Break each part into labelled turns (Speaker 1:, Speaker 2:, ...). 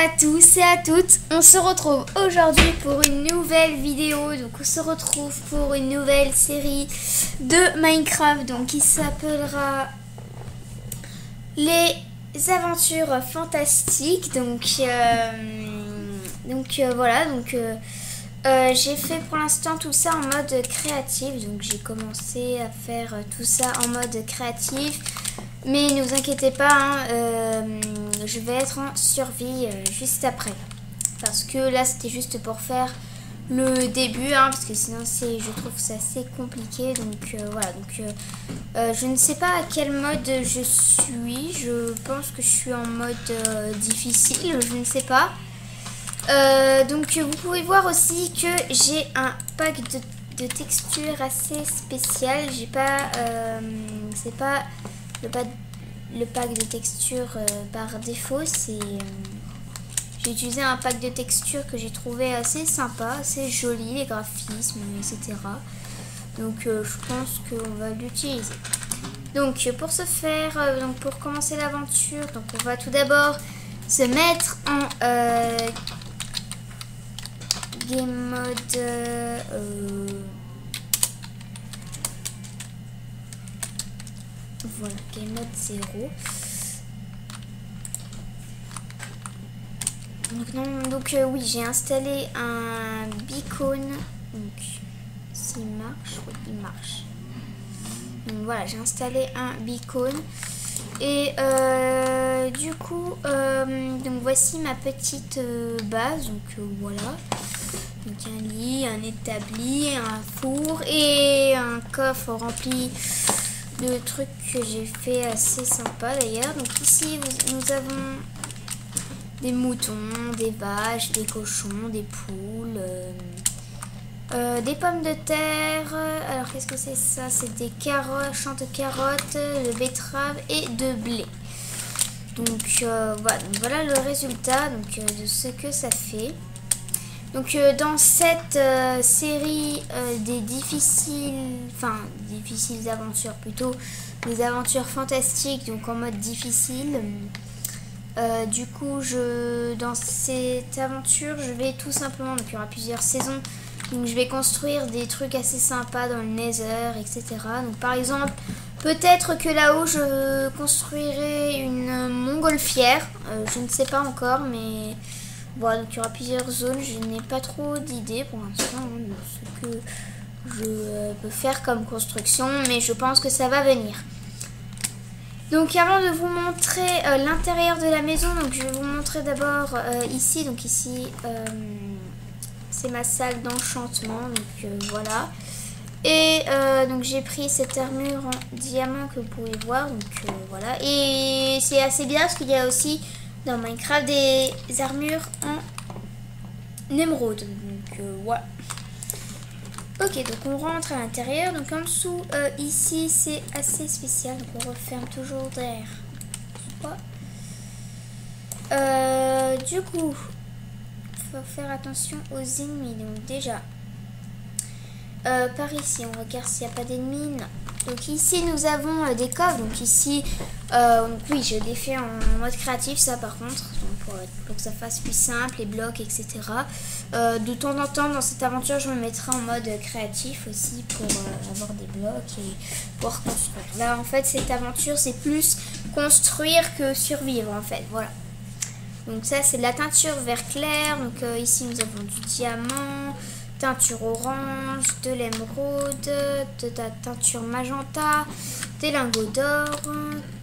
Speaker 1: à tous et à toutes, on se retrouve aujourd'hui pour une nouvelle vidéo. Donc on se retrouve pour une nouvelle série de Minecraft, donc qui s'appellera les aventures fantastiques. Voilà, j'ai fait pour l'instant tout ça en mode créatif. Donc j'ai commencé à faire tout ça en mode créatif. Mais ne vous inquiétez pas, je vais être en survie juste après. Parce que là, c'était juste pour faire le début, parce que sinon, je trouve que c'est assez compliqué. Donc voilà, je ne sais pas à quel mode je suis. Je pense que je suis en mode difficile, je ne sais pas. Donc vous pouvez voir aussi que j'ai un pack de textures assez spécial. J'ai pas, c'est pas le pack de textures par défaut, j'ai utilisé un pack de textures que j'ai trouvé assez sympa, assez joli, les graphismes, etc. Donc je pense qu'on va l'utiliser. Donc pour ce faire, pour commencer l'aventure, donc on va tout d'abord se mettre en game mode voilà, game mode 0. Oui, j'ai installé un beacon. Donc, s'il marche, oui, il marche. Donc voilà, j'ai installé un beacon. Et donc voici ma petite base. Donc voilà. Donc un lit, un établi, un four et un coffre rempli de trucs que j'ai fait assez sympa d'ailleurs. Donc ici nous avons des moutons, des vaches, des cochons, des poules, des pommes de terre. Alors qu'est-ce que c'est ça? C'est des carottes, champs de carottes, de betteraves et de blé. Donc voilà le résultat de ce que ça fait. Donc dans cette série des difficiles aventures, plutôt des aventures fantastiques, donc en mode difficile, dans cette aventure je vais tout simplement, donc il y aura plusieurs saisons, donc je vais construire des trucs assez sympas dans le Nether, etc. Donc par exemple, peut-être que là-haut je construirai une montgolfière, je ne sais pas encore, mais voilà, donc il y aura plusieurs zones. Je n'ai pas trop d'idées pour l'instant de ce que je peux faire comme construction, mais je pense que ça va venir. Donc avant de vous montrer l'intérieur de la maison, donc je vais vous montrer d'abord ici. Donc ici c'est ma salle d'enchantement, donc voilà. Et donc j'ai pris cette armure en diamant que vous pouvez voir, donc voilà. Et c'est assez bien parce qu'il y a aussi dans Minecraft des armures en émeraude. Donc voilà. Ok, donc on rentre à l'intérieur. Donc en dessous, ici c'est assez spécial. Donc on referme toujours derrière. Du coup, il faut faire attention aux ennemis. Donc déjà, par ici, on regarde s'il n'y a pas d'ennemis. Donc ici nous avons des coffres. Donc ici, oui, je l'ai fait en mode créatif, ça par contre, donc pour que ça fasse plus simple, les blocs, etc. De temps en temps dans cette aventure, je me mettrai en mode créatif aussi pour avoir des blocs et pouvoir construire. Là en fait, cette aventure c'est plus construire que survivre en fait, voilà. Donc ça c'est de la teinture vert clair. Donc ici nous avons du diamant, teinture orange, de l'émeraude, de la teinture magenta, des lingots d'or,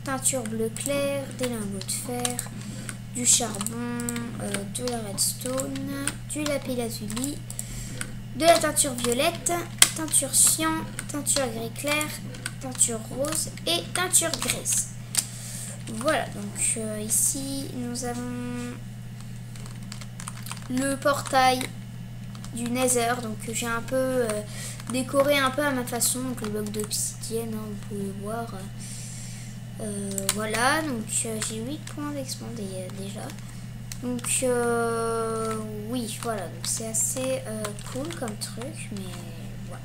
Speaker 1: teinture bleu clair, des lingots de fer, du charbon, de la redstone, du lapis lazuli, de la teinture violette, teinture cyan, teinture gris clair, teinture rose et teinture grise. Voilà, donc ici nous avons le portail du Nether, donc j'ai un peu décoré un peu à ma façon, donc le bloc d'obsidienne, vous pouvez voir. Voilà, donc j'ai 8 points d'expand déjà. Donc oui, voilà, donc c'est assez cool comme truc, mais voilà.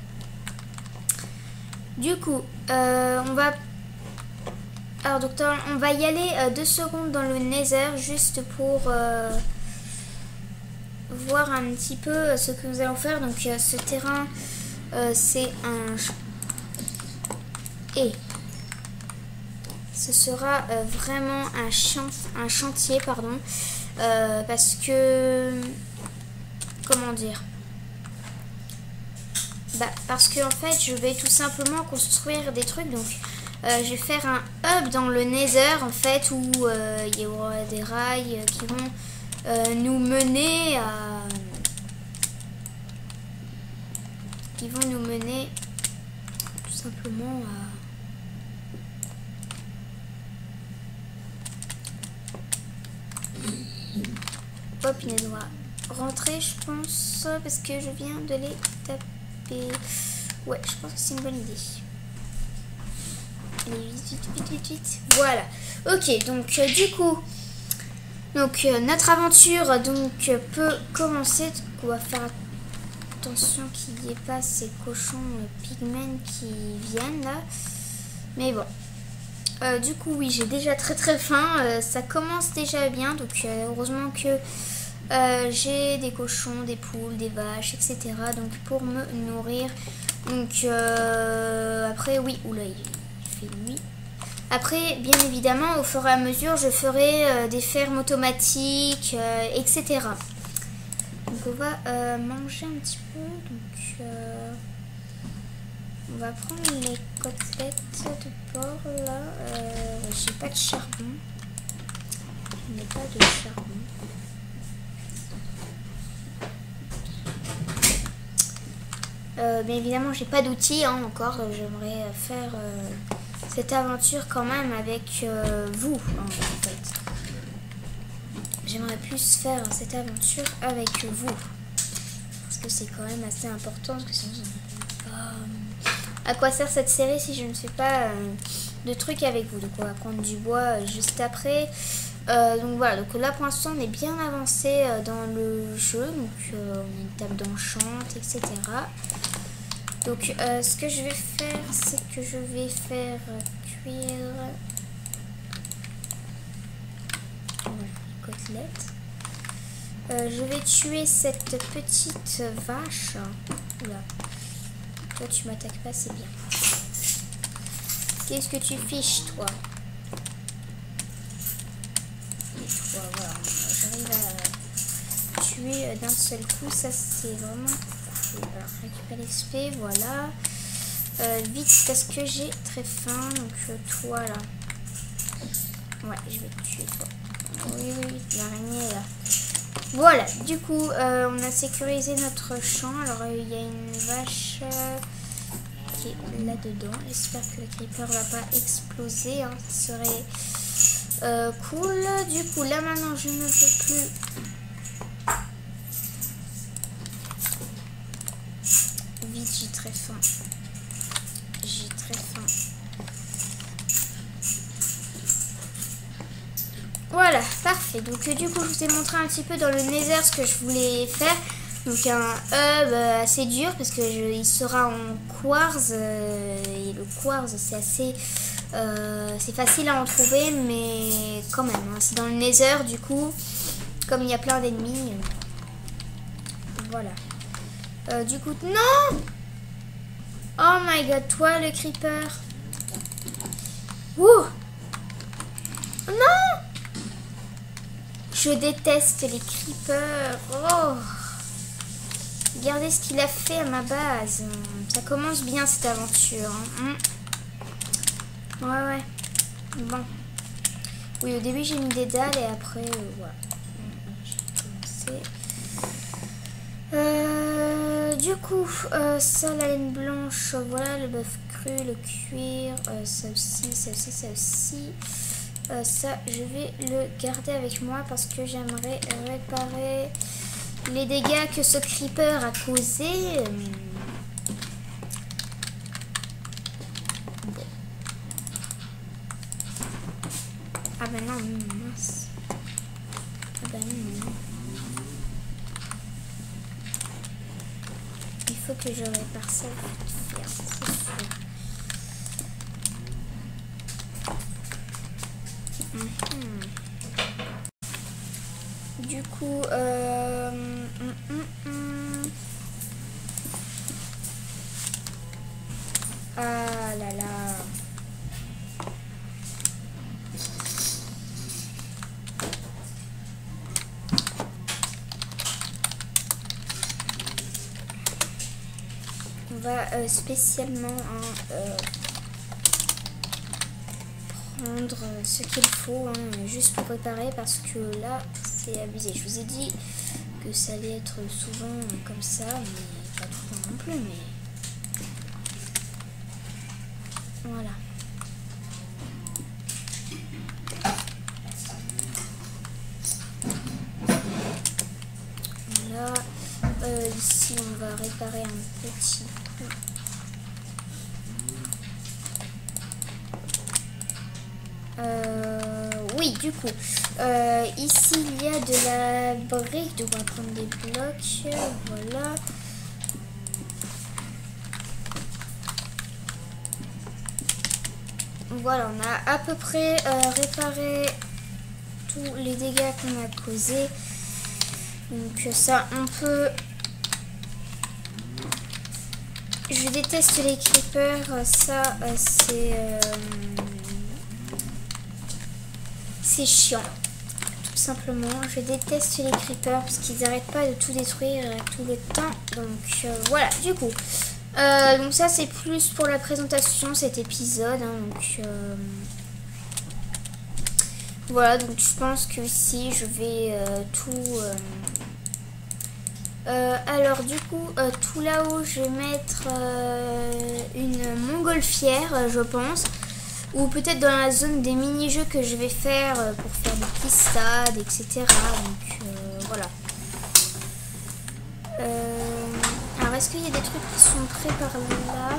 Speaker 1: Du coup, on va y aller 2 secondes dans le Nether juste pour voir un petit peu ce que nous allons faire. Donc ce terrain, c'est un... Et ce sera vraiment un chantier, pardon. Parce que... Comment dire? Parce que en fait, je vais tout simplement construire des trucs. Donc, je vais faire un hub dans le Nether, en fait, où il y aura des rails qui vont nous mener à... Qui vont nous mener tout simplement à... Hop, il doit rentrer, je pense, parce que je viens de les taper. Ouais, je pense que c'est une bonne idée. Allez, vite. Voilà. Ok, donc du coup, notre aventure peut commencer. Donc, on va faire attention qu'il n'y ait pas ces cochons pigmen qui viennent là. Mais bon. Du coup, oui, j'ai déjà très faim. Ça commence déjà bien. Donc, heureusement que j'ai des cochons, des poules, des vaches, etc. Donc, pour me nourrir. Donc, après, oui. Oula, il fait nuit. Après, bien évidemment, au fur et à mesure, je ferai des fermes automatiques, etc. Donc, on va manger un petit peu. Donc, on va prendre les côtelettes de porc là. J'ai pas de charbon. Je n'ai pas de charbon. Bien évidemment, j'ai pas d'outils encore. J'aimerais faire cette aventure quand même avec vous, en fait. J'aimerais plus faire cette aventure avec vous. Parce que c'est quand même assez important. Parce que sinon, à quoi sert cette série si je ne fais pas de trucs avec vous? Donc on va prendre du bois juste après. Donc voilà, donc là pour l'instant on est bien avancé dans le jeu. Donc on a une table d'enchant, etc. Donc ce que je vais faire, c'est que je vais faire cuire les côtelettes. Je vais tuer cette petite vache. Oula. Toi tu m'attaques pas, c'est bien. Qu'est-ce que tu fiches toi? Et toi, voilà, j'arrive à tuer d'un seul coup, ça c'est vraiment cool. Alors récupère l'XP, voilà. Vite parce que j'ai très faim, donc toi là. Ouais, je vais te tuer toi. Oui, l'araignée là. Voilà, du coup, on a sécurisé notre champ. Alors, il y a une vache qui est là-dedans. J'espère que le creeper va pas exploser. Hein. Ça serait cool. Du coup, là maintenant, je ne peux plus. Vite, j'ai très faim. J'ai très faim. Voilà, parfait. Donc du coup, je vous ai montré un petit peu dans le Nether ce que je voulais faire. Donc un hub assez dur parce que il sera en quartz. Et le quartz, c'est assez... c'est facile à en trouver, mais quand même. Hein, c'est dans le Nether, du coup, comme il y a plein d'ennemis. Voilà. Du coup, non! Oh my god, toi le creeper. Ouh! Non! Je déteste les creepers. Oh! Regardez ce qu'il a fait à ma base. Ça commence bien cette aventure. Hein. Ouais. Bon. Oui, au début j'ai mis des dalles et après, voilà. J'ai commencé. Du coup, ça, la laine blanche, voilà, le bœuf cru, le cuir, ça aussi. Ça, je vais le garder avec moi parce que j'aimerais réparer les dégâts que ce creeper a causés. Bon. Ah bah non, mince. Ah bah non. Il faut que je répare ça vite fait, c'est sûr. Du coup, Ah là là. On va spécialement prendre ce qu'il faut juste pour préparer parce que là c'est abusé. Je vous ai dit que ça allait être souvent comme ça, mais pas tout le temps non plus, mais voilà. Voilà. Ici on va réparer un petit peu. Oui, du coup, ici il y a de la brique, donc on va prendre des blocs, voilà. Voilà, on a à peu près réparé tous les dégâts qu'on a causés. Donc ça, on peut... Je déteste les creepers, ça c'est chiant, tout simplement. Je déteste les creepers parce qu'ils n'arrêtent pas de tout détruire tout le temps. Donc voilà, du coup. Donc ça c'est plus pour la présentation cet épisode. Donc voilà, donc je pense que ici je vais tout... alors du coup, tout là-haut je vais mettre une montgolfière, je pense. Ou peut-être dans la zone des mini-jeux que je vais faire pour faire des pistades, etc. Donc voilà. Alors est-ce qu'il y a des trucs qui sont prêts par là?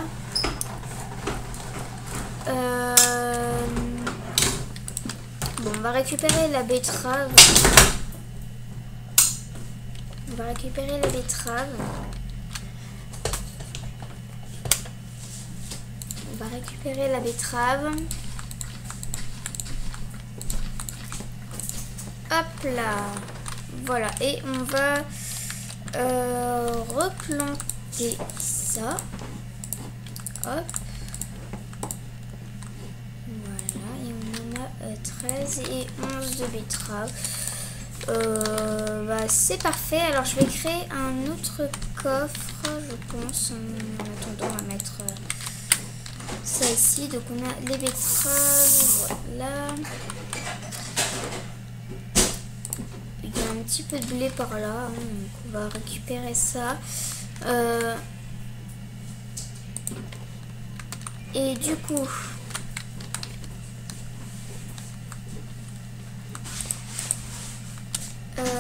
Speaker 1: Bon, on va récupérer la betterave. On va récupérer la betterave. On va récupérer la betterave. Hop là. Voilà. Et on va replanter ça. Hop. Voilà. Et on en a 13 et 11 de betterave. Bah, c'est parfait. Alors je vais créer un autre coffre, je pense. En attendant, on va mettre... ça ici, donc on a les betteraves, voilà. Il y a un petit peu de blé par là, donc on va récupérer ça. Et du coup,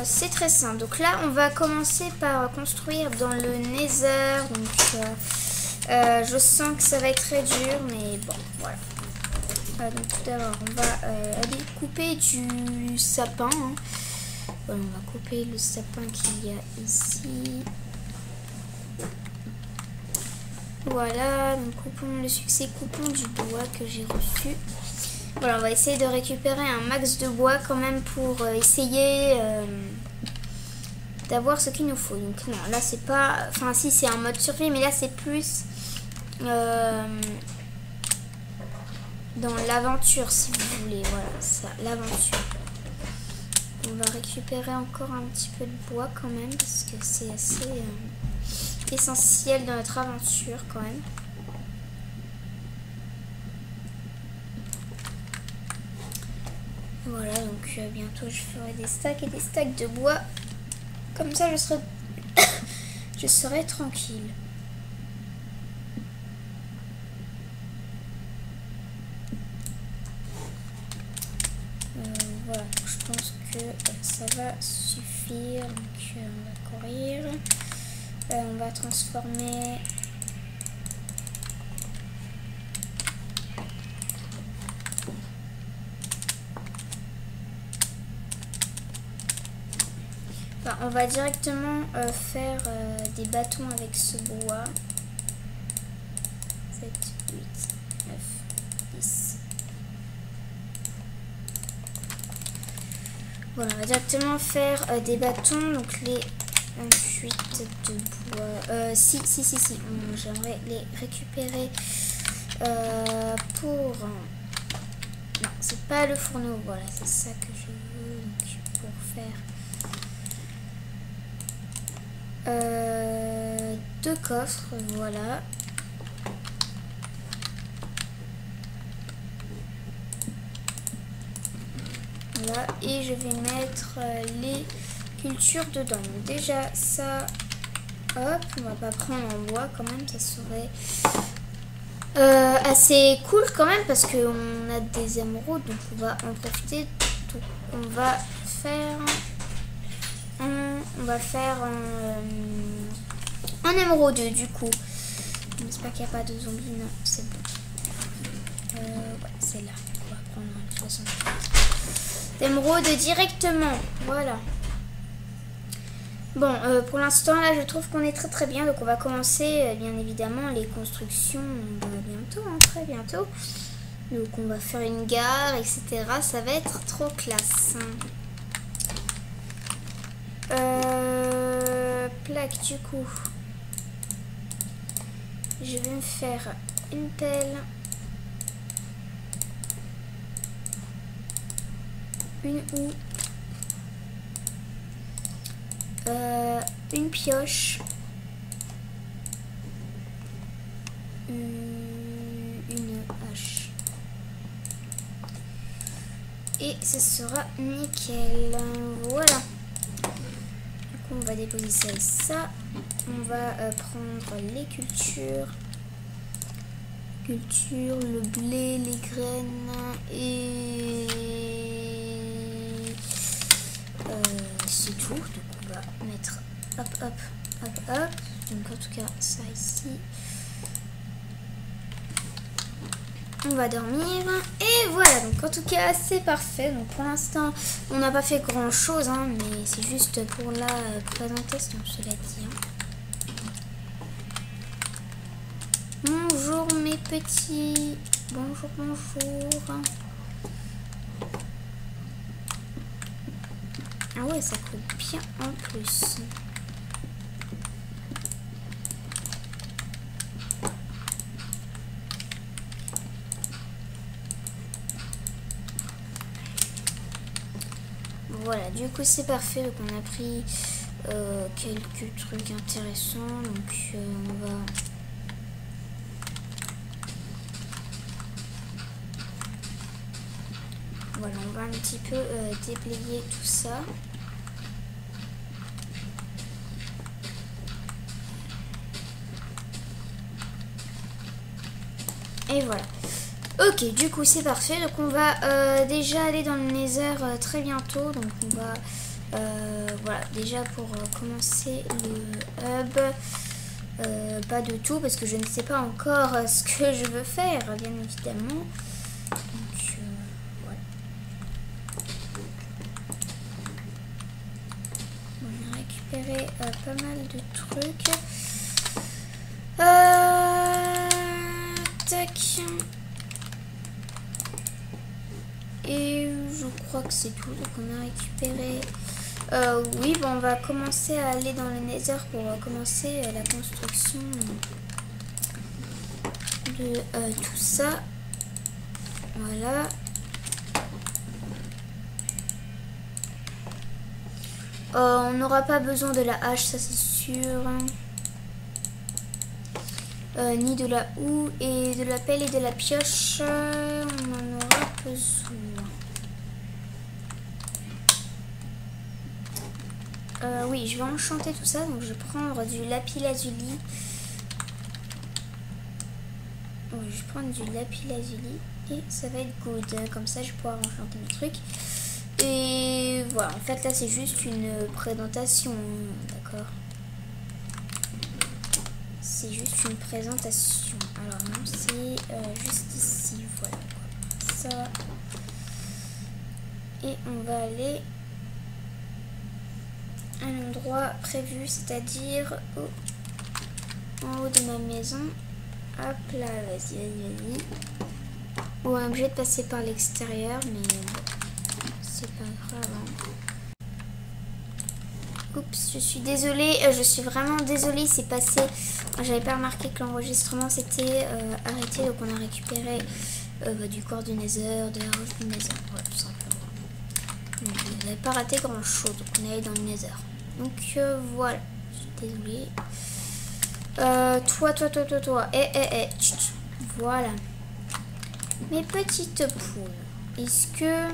Speaker 1: c'est très simple. Donc là, on va commencer par construire dans le Nether. Donc je sens que ça va être très dur, mais bon, voilà. Donc tout d'abord, on va aller couper du sapin. Voilà, on va couper le sapin qu'il y a ici. Voilà, donc coupons le succès, coupons du bois que j'ai reçu. Voilà, on va essayer de récupérer un max de bois quand même pour essayer d'avoir ce qu'il nous faut. Donc non, là c'est pas... Enfin si, c'est un mode survie, mais là c'est plus... dans l'aventure si vous voulez, voilà, ça, l'aventure. On va récupérer encore un petit peu de bois quand même parce que c'est assez essentiel dans notre aventure quand même. Voilà, donc bientôt je ferai des stacks et des stacks de bois, comme ça je serai je serai tranquille. Voilà, je pense que ça va suffire. Donc on va courir. On va transformer. Enfin, on va directement faire des bâtons avec ce bois. 7, 8, 9, 10. Voilà, on va directement faire des bâtons. Donc les ensuite de bois. Si. J'aimerais les récupérer pour... Non, c'est pas le fourneau. Voilà, c'est ça que je veux. Donc, pour faire 2 coffres. Voilà. Voilà. Et je vais mettre les cultures dedans. Donc, déjà, ça... Hop, on va pas prendre en bois quand même. Ça serait... assez cool quand même parce qu'on a des émeraudes, donc on va en profiter. Donc on va faire un émeraude du coup. J'espère qu'il n'y a pas de zombies. Non, c'est bon. Ouais, c'est là. On va prendre 75 d'émeraude directement. Voilà. Bon, pour l'instant, là, je trouve qu'on est très bien. Donc, on va commencer, bien évidemment, les constructions bientôt, hein, très bientôt. Donc, on va faire une gare, etc. Ça va être trop classe. Plaque, du coup. Je vais me faire une pelle. Une houe. Une pioche, une hache, et ce sera nickel. Voilà. Du coup, on va déposer ça et ça. On va prendre les cultures, le blé, les graines et c'est tout. Donc on va mettre hop. Donc en tout cas ça ici. On va dormir et voilà. Donc en tout cas c'est parfait. Donc pour l'instant on n'a pas fait grand chose, hein, mais c'est juste pour la présentation, cela dit. Bonjour mes petits. Bonjour. Ah ouais, ça coûte bien en plus. Voilà, du coup c'est parfait. Donc on a pris quelques trucs intéressants. Donc on va... Voilà, on va un petit peu déblayer tout ça. Et voilà. Ok, du coup c'est parfait. Donc on va déjà aller dans le Nether très bientôt. Donc on va voilà, déjà pour commencer le hub. Pas de tout parce que je ne sais pas encore ce que je veux faire, bien évidemment. Donc voilà. On a récupéré pas mal de trucs. Tac. Et je crois que c'est tout. Donc on a récupéré... oui, bon, on va commencer à aller dans le Nether pour commencer la construction de tout ça. Voilà. On n'aura pas besoin de la hache, ça c'est sûr. Ni de la houe et de la pelle et de la pioche. On en aura besoin. Oui, je vais enchanter tout ça. Donc je vais prendre du lapis-lazuli. Oui, je vais prendre du lapis-lazuli. Et ça va être good. Comme ça, je vais pouvoir enchanter mes trucs. Et voilà, en fait, là, c'est juste une présentation. D'accord. C'est juste une présentation. Alors, non, c'est juste ici. Voilà. Ça. Et on va aller à un endroit prévu, c'est-à-dire en haut de ma maison. Hop là, vas-y. On est obligé de passer par l'extérieur, mais bon, c'est pas grave. Hein. Oups, je suis désolée, je suis vraiment désolée, c'est passé. J'avais pas remarqué que l'enregistrement s'était arrêté, donc on a récupéré du corps du Nether, de la roche du Nether, voilà, tout simplement. Donc, on n'avait pas raté grand chose, donc on est allé dans le Nether. Donc voilà, je suis désolée. Toi. Chut. Voilà. Mes petites poules, est-ce que...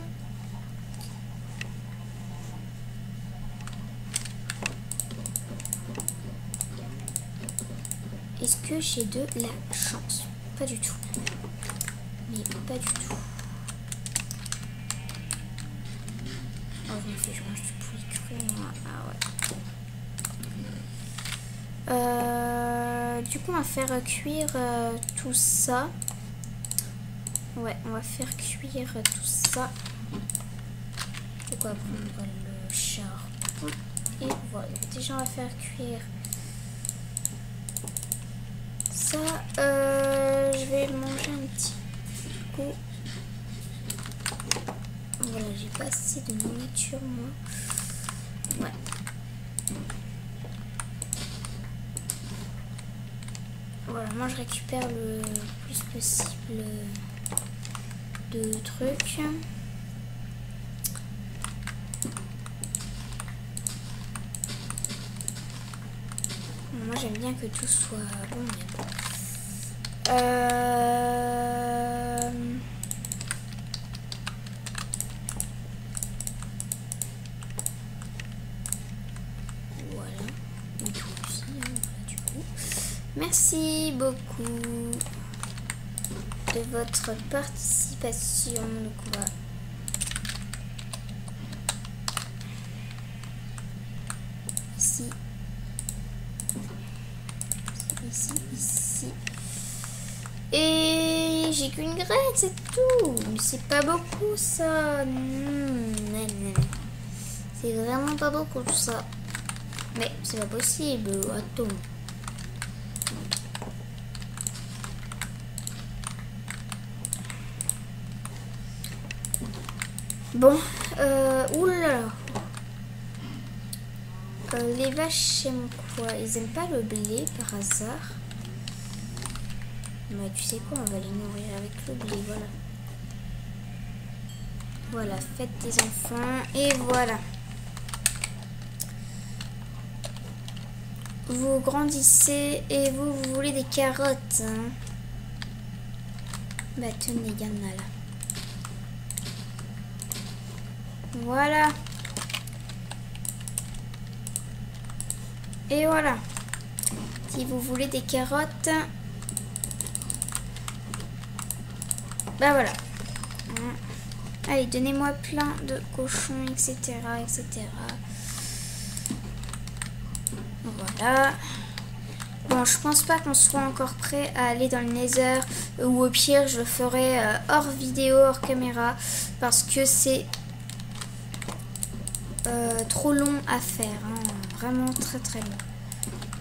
Speaker 1: Est-ce que j'ai de la chance? Pas du tout. Mais pas du tout. Oh, je me fais, je mange du poulet cru, moi. Ah ouais. Du coup, on va faire cuire tout ça. Ouais, on va faire cuire tout ça. Donc, on va prendre le charbon. Et voilà. Déjà, on va faire cuire ça. Je vais manger un petit coup. Voilà, j'ai pas assez de nourriture, moi. Ouais. Voilà, moi je récupère le plus possible de trucs. Moi j'aime bien que tout soit bon, mais bon. Voilà. Et tout aussi, hein, voilà, du coup. Merci beaucoup de votre participation. Donc on va... Ici. Et j'ai qu'une graine, c'est tout. Mais c'est pas beaucoup ça. C'est vraiment pas beaucoup tout ça. Mais c'est pas possible. Attends. Bon, oulala. Les vaches aiment quoi? Ils aiment pas le blé par hasard? Mais tu sais quoi, on va les nourrir avec le blé, voilà. Voilà, faites des enfants, et voilà. Vous grandissez, et vous voulez des carottes, hein. Bah tenez, il y en a là. Voilà. Et voilà. Si vous voulez des carottes... Bah voilà. Allez, donnez-moi plein de cochons, etc. Voilà. Bon, je pense pas qu'on soit encore prêt à aller dans le Nether. Ou au pire, je le ferai hors vidéo, hors caméra. Parce que c'est trop long à faire. Hein. Vraiment très très long.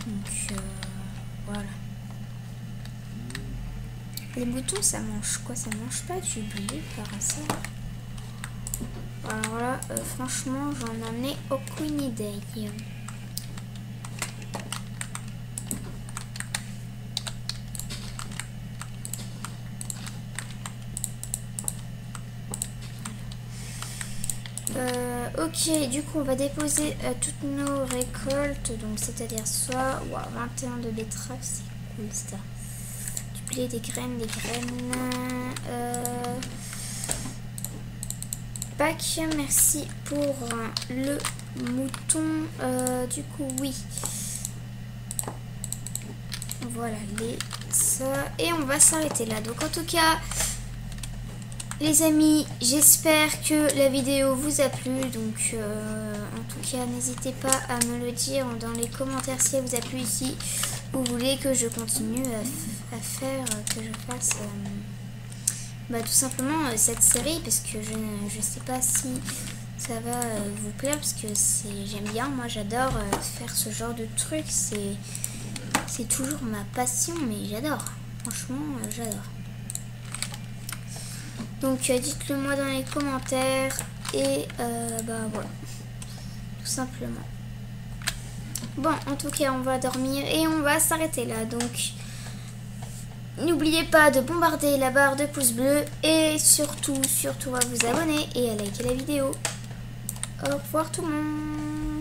Speaker 1: Donc, voilà. Les moutons, ça mange quoi? Ça mange pas du blé par hasard? Alors là, franchement, j'en ai aucune idée. Ok, du coup, on va déposer toutes nos récoltes. Donc, c'est-à-dire soit 21 de betteraves, c'est cool ça. Des graines. Bac, merci pour le mouton. Du coup, oui. Voilà, ça. Et on va s'arrêter là. Donc, en tout cas, les amis, j'espère que la vidéo vous a plu. Donc, en tout cas, n'hésitez pas à me le dire dans les commentaires si elle vous a plu ici. Vous voulez que je continue à faire, que je fasse tout simplement cette série, parce que je sais pas si ça va vous plaire, parce que j'aime bien, moi j'adore faire ce genre de truc, c'est toujours ma passion, mais j'adore, franchement j'adore. Donc dites-le moi dans les commentaires, et voilà, tout simplement. Bon, en tout cas, on va dormir et on va s'arrêter là. Donc, n'oubliez pas de bombarder la barre de pouces bleus et surtout à vous abonner et à liker la vidéo. Au revoir tout le monde.